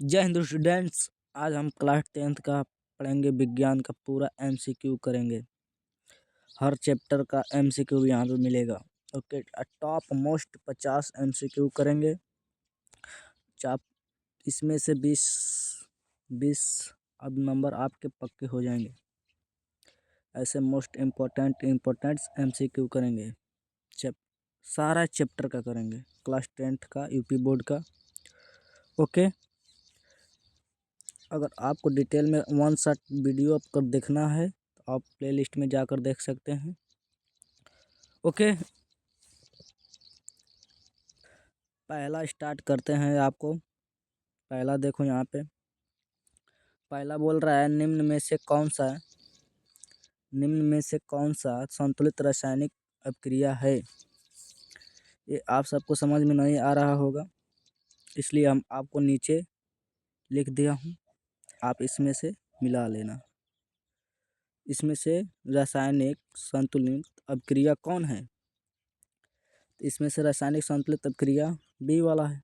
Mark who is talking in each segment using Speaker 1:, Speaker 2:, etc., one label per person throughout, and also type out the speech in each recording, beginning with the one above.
Speaker 1: जय हिंद स्टूडेंट्स। आज हम क्लास 10th का पढ़ेंगे। विज्ञान का पूरा एमसीक्यू करेंगे। हर चैप्टर का एमसीक्यू यहाँ पे मिलेगा। ओके, टॉप मोस्ट 50 एमसीक्यू करेंगे। चाप इसमें से 20 अब नंबर आपके पक्के हो जाएंगे। ऐसे मोस्ट इम्पोर्टेंट एमसीक्यू करेंगे। सारा चैप्टर का करेंगे, क्लास 10th का, यूपी बोर्ड का। ओके, अगर आपको डिटेल में वन शॉट वीडियो आपको देखना है तो आप प्लेलिस्ट में जाकर देख सकते हैं। ओके, पहला स्टार्ट करते हैं। आपको पहला देखो, यहाँ पे पहला बोल रहा है निम्न में से कौन सा संतुलित रासायनिक अभिक्रिया है। ये आप सबको समझ में नहीं आ रहा होगा, इसलिए हम आपको नीचे लिख दिया हूँ। आप इसमें से मिला लेना। इसमें से रासायनिक संतुलित अभिक्रिया कौन है? इसमें से रासायनिक संतुलित अभिक्रिया बी वाला है।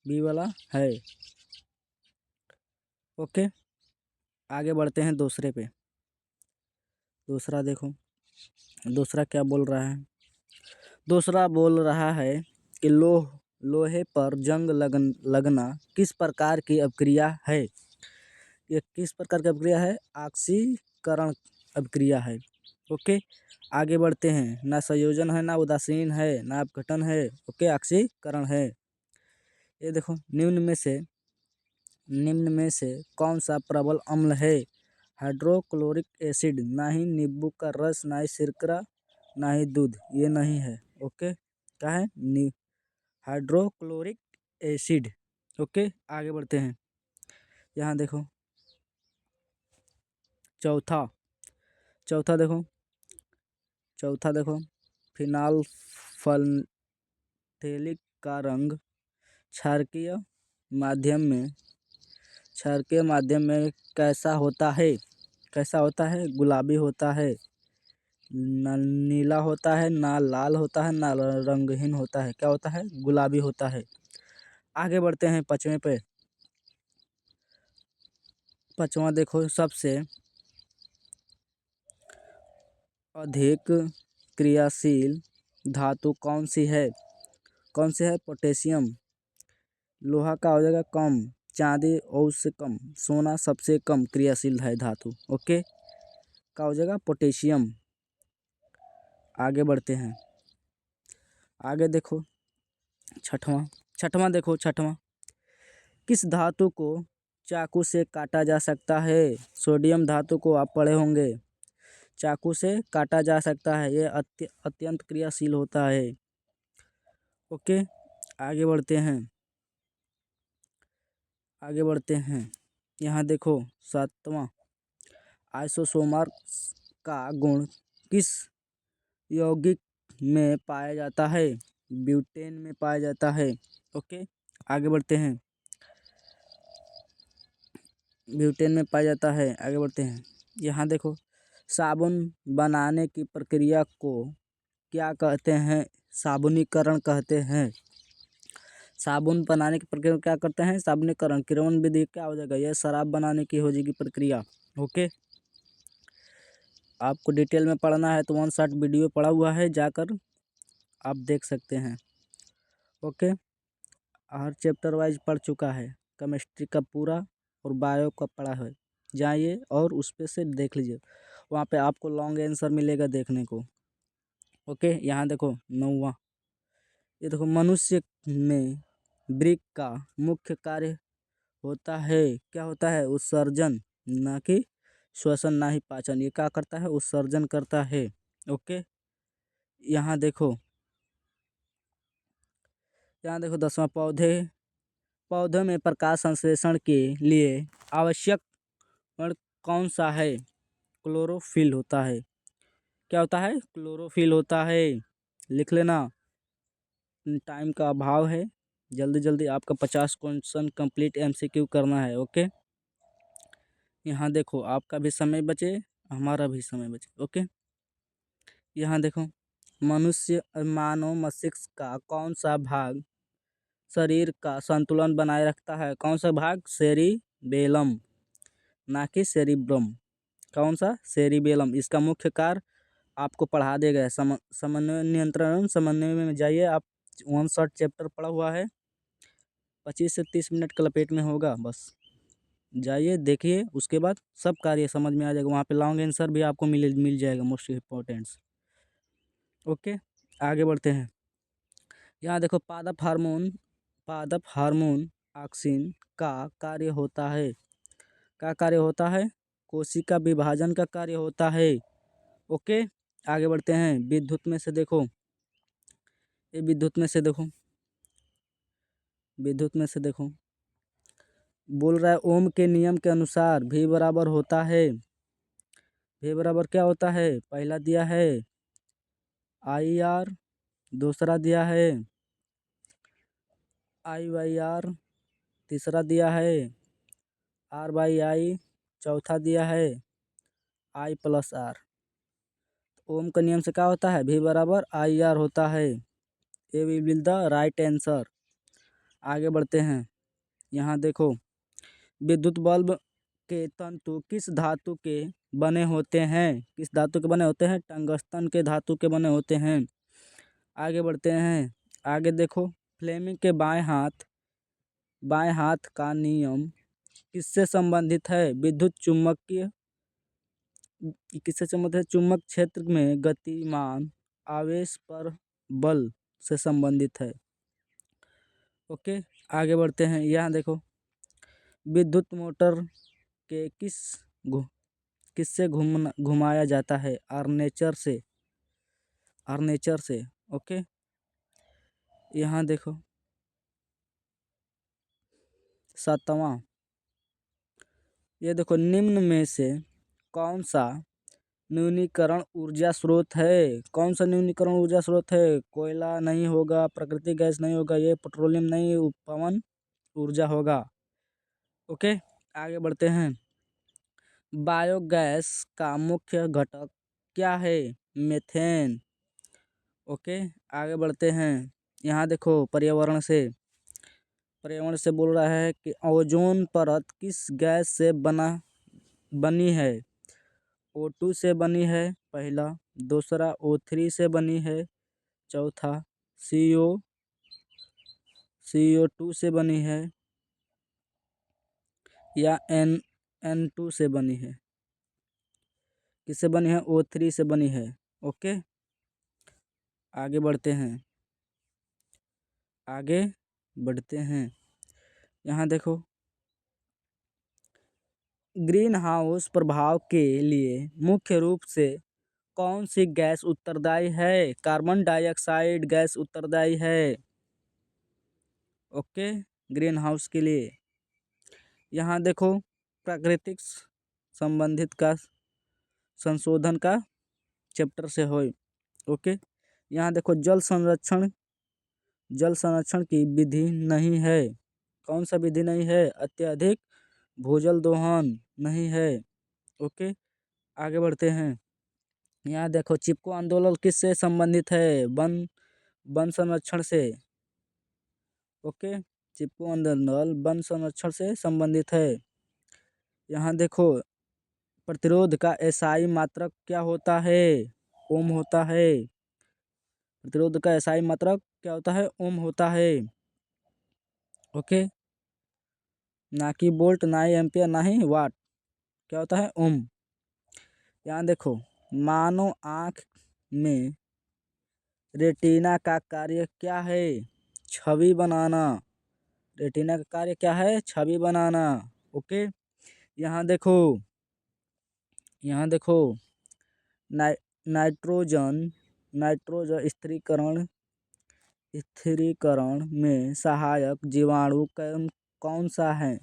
Speaker 1: बी वाला है। ओके, आगे बढ़ते हैं दूसरे पे। दूसरा देखो, दूसरा क्या बोल रहा है। दूसरा बोल रहा है कि लोहे पर जंग लगना किस प्रकार की अभिक्रिया है। ये किस प्रकार की अभिक्रिया है? ऑक्सीकरण अभिक्रिया है। ओके, आगे बढ़ते हैं। ना संयोजन है, ना उदासीन है, ना अपघटन है। ओके, ऑक्सीकरण है। ये देखो, निम्न में से कौन सा प्रबल अम्ल है? हाइड्रोक्लोरिक एसिड, ना ही नींबू का रस, ना ही सिरका, ना ही दूध। ये नहीं है। ओके, क्या है? Hydrochloric acid. ओके, आगे बढ़ते हैं। यहाँ देखो, चौथा देखो, फिनाल्फथैलिक का रंग क्षारकीय माध्यम में कैसा होता है? गुलाबी होता है, ना नीला होता है, ना लाल होता है, ना रंगहीन होता है। क्या होता है? गुलाबी होता है। आगे बढ़ते हैं पांचवें पे। पांचवा देखो, सबसे अधिक क्रियाशील धातु कौन सी है? पोटेशियम। लोहा का हो जाएगा कम, चांदी और उससे कम, सोना सबसे कम क्रियाशील है धातु। ओके, का हो जाएगा पोटेशियम। आगे बढ़ते हैं। आगे देखो, छठवां किस धातु को चाकू से काटा जा सकता है? सोडियम धातु को आप पढ़े होंगे, चाकू से काटा जा सकता है। ये अत्यंत क्रियाशील होता है। ओके, आगे बढ़ते हैं। यहाँ देखो, सातवां, आइसोसोमर का गुण किस यौगिक में पाया जाता है? ब्यूटेन में पाया जाता है। ओके, आगे बढ़ते हैं। आगे बढ़ते हैं। यहाँ देखो, साबुन बनाने की प्रक्रिया को क्या कहते हैं? साबुनीकरण कहते हैं। साबुन बनाने की प्रक्रिया को क्या करते हैं? साबुनीकरण। किण्वन विधि क्या हो जाएगा? यह शराब बनाने की हो जाएगी प्रक्रिया। ओके, आपको डिटेल में पढ़ना है तो वन शॉट वीडियो पड़ा हुआ है, जाकर आप देख सकते हैं। ओके, हर चैप्टर वाइज पढ़ चुका है। केमिस्ट्री का पूरा और बायो का पढ़ा है। जाइए और उस पे से देख लीजिए, वहाँ पे आपको लॉन्ग आंसर मिलेगा देखने को। ओके, यहाँ देखो, नौवां, ये देखो, मनुष्य में वृक्क का मुख्य कार्य होता है, क्या होता है? उत्सर्जन, ना कि श्वसन, ना ही पाचन। ये क्या करता है? उत्सर्जन करता है। ओके, यहाँ देखो, 10वां, पौधे में प्रकाश संश्लेषण के लिए आवश्यक कण कौन सा है? क्लोरोफिल होता है। क्या होता है? क्लोरोफिल होता है। लिख लेना, टाइम का अभाव है। जल्दी जल्दी आपका 50 क्वेश्चन कंप्लीट एमसीक्यू करना है। ओके, यहाँ देखो, आपका भी समय बचे, हमारा भी समय बचे। ओके, यहाँ देखो, मानव मस्तिष्क का कौन सा भाग शरीर का संतुलन बनाए रखता है? कौन सा भाग? सेरिबेलम, ना कि सेरिब्रम। कौन सा? सेरिबेलम। इसका मुख्य कार्य आपको पढ़ा दिया गया है। समन्वय नियंत्रण, समन्वय में जाइए आप। 1 शॉट चैप्टर पढ़ा हुआ है, 25 से 30 मिनट के लपेट में होगा बस। जाइए देखिए, उसके बाद सब कार्य समझ में आ जाएगा। वहाँ पे लॉन्ग आंसर भी आपको मिल जाएगा, मोस्ट इम्पोर्टेंट्स। ओके, आगे बढ़ते हैं। यहाँ देखो, पादप हार्मोन ऑक्सिन का कार्य होता है। क्या कार्य होता है? कोशिका विभाजन का कार्य होता है। ओके, आगे बढ़ते हैं। विद्युत में से देखो, ये विद्युत में से देखो, विद्युत में से देखो, बोल रहा है ओम के नियम के अनुसार V बराबर होता है। V बराबर क्या होता है? पहला दिया है IR, दूसरा दिया है I/R, तीसरा दिया है R/I, चौथा दिया है I+R। ओम का नियम से क्या होता है? V बराबर IR होता है। ये विल द राइट आंसर। आगे बढ़ते हैं। यहाँ देखो, विद्युत बल्ब के तंतु किस धातु के बने होते हैं? किस धातु के बने होते हैं? टंगस्टन के धातु के बने होते हैं। आगे बढ़ते हैं। आगे देखो, फ्लेमिंग के बाएं हाथ का नियम किससे संबंधित है? विद्युत चुम्बकीय, किससे संबंधित है? चुंबक क्षेत्र में गतिमान आवेश पर बल से संबंधित है। ओके, आगे बढ़ते हैं। यहाँ देखो, विद्युत मोटर के किससे घुमाया जाता है? आर्मेचर से। ओके, यहाँ देखो, 7वां, ये देखो, निम्न में से कौन सा न्यूनीकरण ऊर्जा स्रोत है? कौन सा न्यूनीकरण ऊर्जा स्रोत है? कोयला नहीं होगा, प्राकृतिक गैस नहीं होगा, ये पेट्रोलियम नहीं, पवन ऊर्जा होगा। ओके, आगे बढ़ते हैं। बायोगैस का मुख्य घटक क्या है? मीथेन। ओके, आगे बढ़ते हैं। यहाँ देखो, पर्यावरण से बोल रहा है कि ओजोन परत किस गैस से बनी है? O2 से बनी है पहला, दूसरा O3 से बनी है, चौथा CO2 से बनी है, या N2 से बनी है? किससे बनी है? O3 से बनी है। ओके, आगे बढ़ते हैं। आगे बढ़ते हैं। यहाँ देखो, ग्रीन हाउस प्रभाव के लिए मुख्य रूप से कौन सी गैस उत्तरदायी है? कार्बन डाइऑक्साइड गैस उत्तरदायी है। ओके, ग्रीन हाउस के लिए। यहाँ देखो, प्राकृतिक संबंधित का संशोधन का चैप्टर से हो। ओके, यहाँ देखो, जल संरक्षण की विधि नहीं है। कौन सा विधि नहीं है? अत्यधिक भूजल दोहन नहीं है। ओके, आगे बढ़ते हैं। यहाँ देखो, चिपको आंदोलन किससे संबंधित है? वन संरक्षण से। ओके, चिपको आंदोलन वन संरक्षण से संबंधित है। यहाँ देखो, प्रतिरोध का एसआई मात्रक क्या होता है? ओम होता है। प्रतिरोध का एसआई मात्रक क्या होता है? ओम होता है। ओके, ना कि वोल्ट, ना ही एम्पियर, ना ही वाट। क्या होता है? ओम। यहाँ देखो, मानव आँख में रेटिना का कार्य क्या है? छवि बनाना। रेटिना का कार्य क्या है? छवि बनाना। ओके, यहाँ देखो, नाइट्रोजन स्थिरीकरण में सहायक जीवाणु कौन सा है?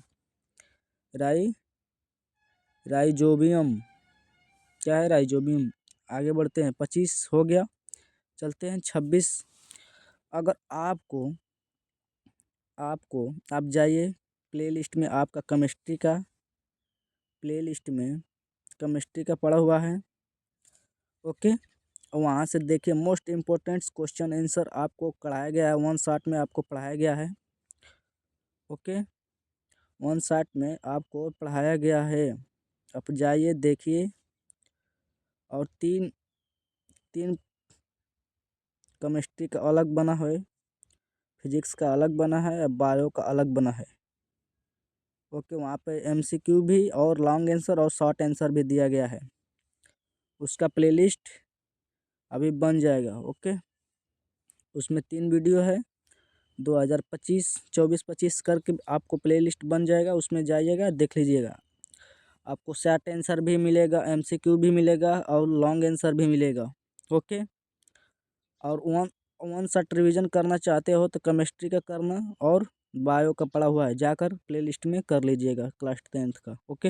Speaker 1: राइजोबियम। क्या है? राइजोबियम। आगे बढ़ते हैं। 25 हो गया, चलते हैं 26। अगर आप जाइए प्लेलिस्ट में, आपका केमिस्ट्री का पढ़ा हुआ है। ओके, वहाँ से देखिए, मोस्ट इम्पोर्टेंट क्वेश्चन आंसर आपको पढ़ाया गया है। 1 शॉट में आपको पढ़ाया गया है। ओके। 160 में आपको पढ़ाया गया है। अब जाइए देखिए, और तीन तीन केमिस्ट्री का अलग बना है, फिजिक्स का अलग बना है, बायो का अलग बना है। ओके, वहाँ पे एमसीक्यू भी और लॉन्ग आंसर और शॉर्ट आंसर भी दिया गया है। उसका प्लेलिस्ट अभी बन जाएगा। ओके, उसमें 3 वीडियो है। 2025 24-25 करके आपको प्लेलिस्ट बन जाएगा, उसमें जाइएगा, देख लीजिएगा। आपको शॉर्ट आंसर भी मिलेगा, एमसीक्यू भी मिलेगा और लॉन्ग आंसर भी मिलेगा। ओके, और वन शॉट रिवीजन करना चाहते हो तो केमिस्ट्री का करना और बायो का पड़ा हुआ है, जाकर प्लेलिस्ट में कर लीजिएगा क्लास 10th का। ओके,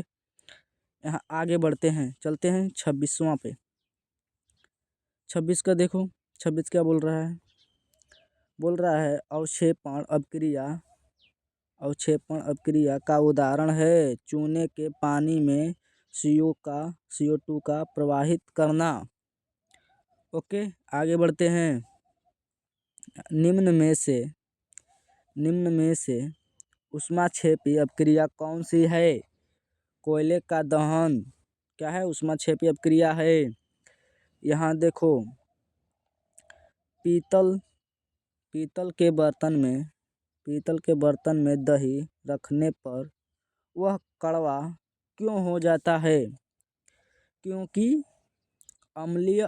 Speaker 1: यहाँ आगे बढ़ते हैं, चलते हैं 26वां पे। 26 का देखो, 26 क्या बोल रहा है? बोल रहा है अवक्षेपण अपक्रिया का उदाहरण है चूने के पानी में CO2 का प्रवाहित करना। ओके, आगे बढ़ते हैं। निम्न में से ऊष्माक्षेपी अपक्रिया कौन सी है? कोयले का दहन क्या है? ऊष्माक्षेपी अपक्रिया है। यहाँ देखो, पीतल के बर्तन में दही रखने पर वह कड़वा क्यों हो जाता है? क्योंकि अम्लीय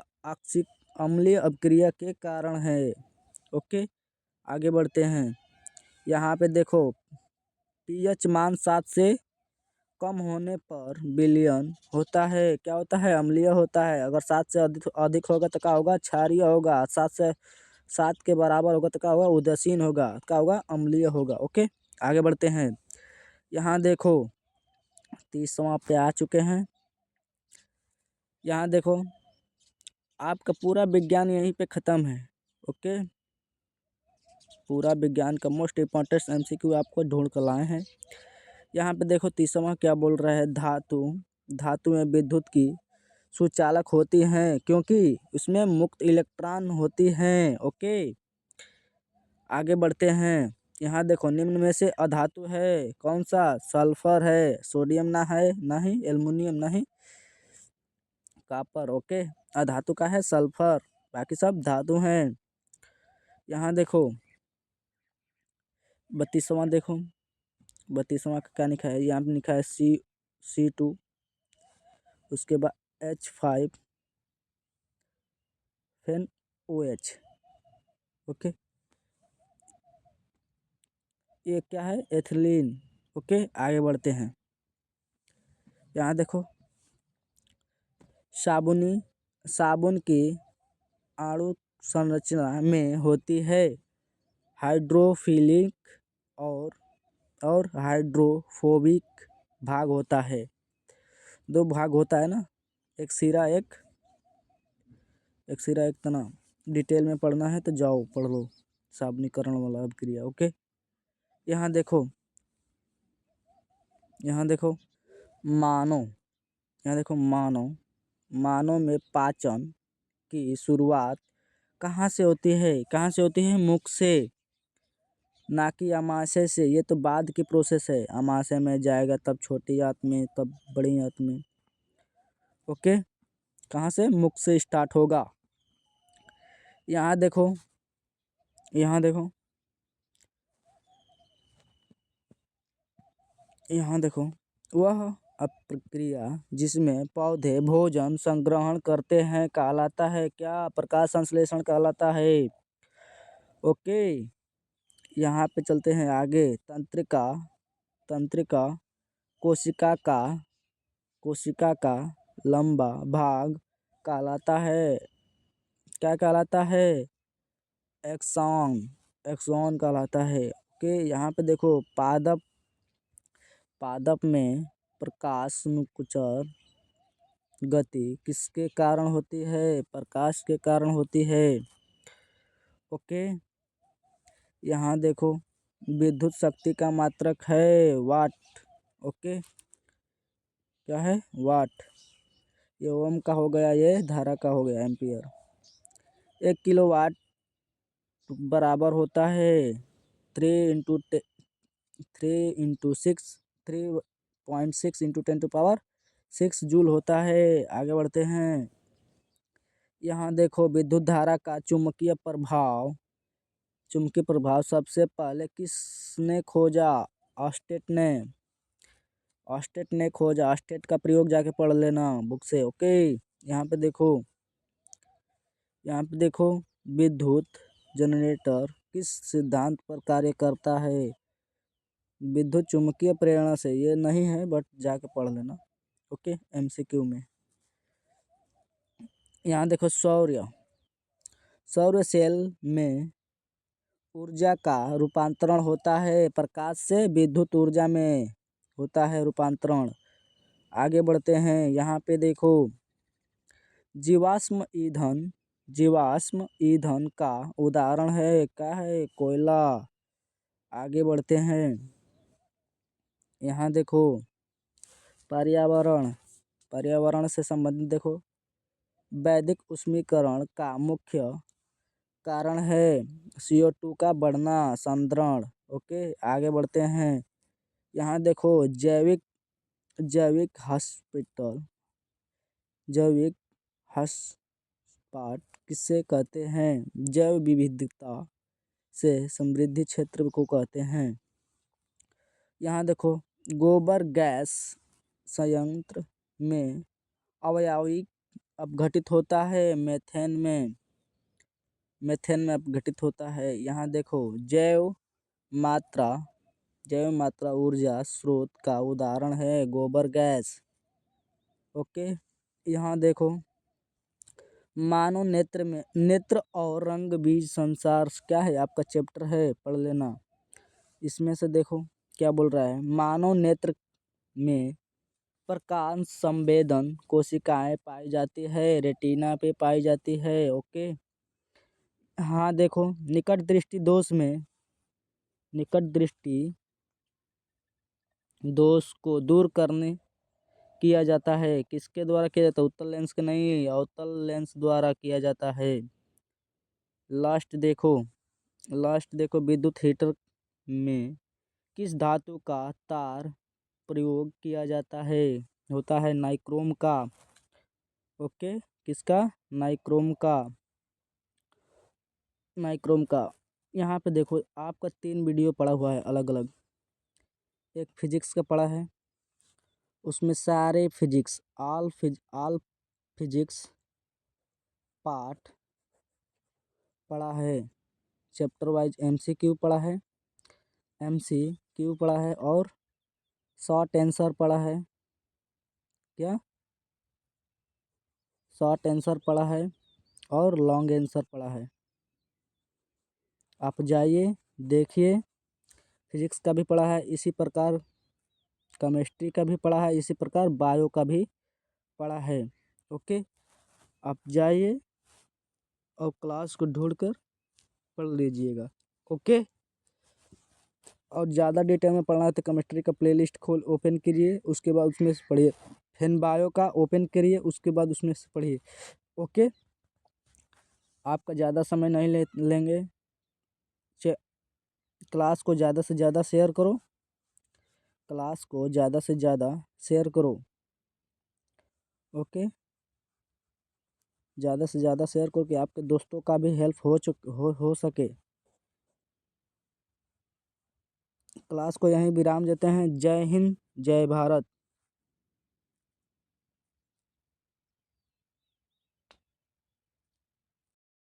Speaker 1: अपक्रिया के कारण है। ओके, आगे बढ़ते हैं। यहाँ पे देखो, pH मान 7 से कम होने पर विलयन होता है। क्या होता है? अम्लीय होता है। अगर 7 से अधिक होगा तो क्या होगा? क्षारीय होगा। 7 के बराबर होगा तो क्या होगा? उदासीन होगा। क्या होगा? अम्लीय होगा। ओके, आगे बढ़ते हैं। यहाँ देखो, 30वां पे आ चुके हैं। यहाँ देखो, आपका पूरा विज्ञान यहीं पे ख़त्म है। ओके, पूरा विज्ञान का मोस्ट इम्पॉर्टेंट MCQ आपको ढूंढ कर लाए हैं। यहाँ पे देखो, 30वां क्या बोल रहा है? धातु में विद्युत की सुचालक होती हैं क्योंकि उसमें मुक्त इलेक्ट्रॉन होती हैं। ओके, आगे बढ़ते हैं। यहाँ देखो, निम्न में से अधातु है कौन सा? सल्फर है, सोडियम ना है, नहीं एल्युमिनियम, नहीं कॉपर। ओके, अधातु का है सल्फर, बाकी सब धातु हैं। यहाँ देखो, 32वां देखो, 32वां का क्या लिखा है? यहाँ पे लिखा है C2, उसके बाद H5 फिर OH। ओके, ये क्या है? एथिलीन। ओके, आगे बढ़ते हैं। यहाँ देखो, साबुन की अणु संरचना में होती है हाइड्रोफिलिक और हाइड्रोफोबिक भाग होता है। 2 भाग होता है ना, एक सिरा एक तना। डिटेल में पढ़ना है तो जाओ पढ़ लो, साबुनीकरण वाला अपक्रिया। ओके, यहाँ देखो मानव में पाचन की शुरुआत कहाँ से होती है? मुख से, ना कि आमाशय से। ये तो बाद की प्रोसेस है, आमाशय में जाएगा तब छोटी आंत में, तब बड़ी आंत में। ओके, कहाँ से? मुख से स्टार्ट होगा। यहाँ देखो, वह अपक्रिया जिसमें पौधे भोजन संग्रहण करते हैं कहलाता है क्या? प्रकाश संश्लेषण कहलाता है। ओके, यहाँ पे चलते हैं आगे। तंत्रिका कोशिका का लंबा भाग कहलाता है, क्या कहलाता है? एक्सॉन कहलाता है। ओके, यहाँ पे देखो, पादप में प्रकाशनुकुंचन गति किसके कारण होती है? प्रकाश के कारण होती है। ओके, यहाँ देखो, विद्युत शक्ति का मात्रक है वाट। ओके, क्या है? वाट। ये ओम का हो गया, ये धारा का हो गया एम्पियर। 1 किलोवाट बराबर होता है 3 × 3.6 इंटू 10⁶ जूल होता है। आगे बढ़ते हैं। यहाँ देखो विद्युत धारा का चुंबकीय प्रभाव सबसे पहले किसने खोजा? ऑस्टेट ने खोजा। ऑस्टेट का प्रयोग जाके पढ़ लेना बुक से। ओके, यहाँ पे देखो विद्युत जनरेटर किस सिद्धांत पर कार्य करता है? विद्युत चुम्बकीय प्रेरणा से। ये नहीं है बट जाके पढ़ लेना। ओके, MCQ में। यहाँ देखो सौर सेल में ऊर्जा का रूपांतरण होता है प्रकाश से विद्युत ऊर्जा में होता है रूपांतरण। आगे बढ़ते हैं। यहाँ पे देखो जीवाश्म ईंधन का उदाहरण है क्या है? कोयला। आगे बढ़ते हैं। यहाँ देखो पर्यावरण से संबंधित देखो वैदिक उष्मीकरण का मुख्य कारण है CO2 का बढ़ना, संद्रण। ओके, आगे बढ़ते हैं। यहाँ देखो जैविक हॉटस्पॉट किसे कहते हैं? जैव विविधता से समृद्ध क्षेत्र को कहते हैं। यहाँ देखो गोबर गैस संयंत्र में अवयवी अपघटित होता है मेथेन में अपघटित होता है। यहाँ देखो जैव मात्रा ऊर्जा स्रोत का उदाहरण है गोबर गैस। ओके, यहाँ देखो मानव नेत्र और रंग बीज संसार क्या है? आपका चैप्टर है, पढ़ लेना। इसमें से देखो क्या बोल रहा है। मानव नेत्र में प्रकाश संवेदन कोशिकाएं पाई जाती है, रेटिना पे पाई जाती है। ओके, हाँ देखो निकट दृष्टि दोष को दूर करने किया जाता है। किसके द्वारा किया जाता है? उत्तल लेंस के नहीं, अवतल लेंस द्वारा किया जाता है। लास्ट देखो विद्युत हीटर में किस धातु का तार प्रयोग किया जाता है? होता है नाइक्रोम का। ओके, किसका? नाइक्रोम का। यहाँ पे देखो आपका 3 वीडियो पड़ा हुआ है अलग अलग। एक फिजिक्स का पड़ा है, उसमें सारे फिजिक्स ऑल फिजिक्स पार्ट पड़ा है। चैप्टर वाइज MCQ पड़ा है और शॉर्ट आंसर पड़ा है। क्या? शॉर्ट आंसर पड़ा है और लॉन्ग आंसर पड़ा है। आप जाइए देखिए। फिजिक्स का भी पढ़ा है इसी प्रकार, केमिस्ट्री का भी पढ़ा है इसी प्रकार, बायो का भी पढ़ा है। ओके, आप जाइए और क्लास को ढूंढकर पढ़ लीजिएगा। ओके, और ज़्यादा डिटेल में पढ़ना है तो केमिस्ट्री का प्लेलिस्ट ओपन कीजिए, उसके बाद उसमें से पढ़िए। फिर बायो का ओपन करिए, उसके बाद उसमें से पढ़िए। ओके, आपका ज़्यादा समय नहीं लेंगे। क्लास को ज़्यादा से ज़्यादा शेयर करो। ओके, ज़्यादा से ज़्यादा शेयर करो कि आपके दोस्तों का भी हेल्प हो सके। क्लास को यहीं विराम देते हैं। जय हिंद, जय भारत।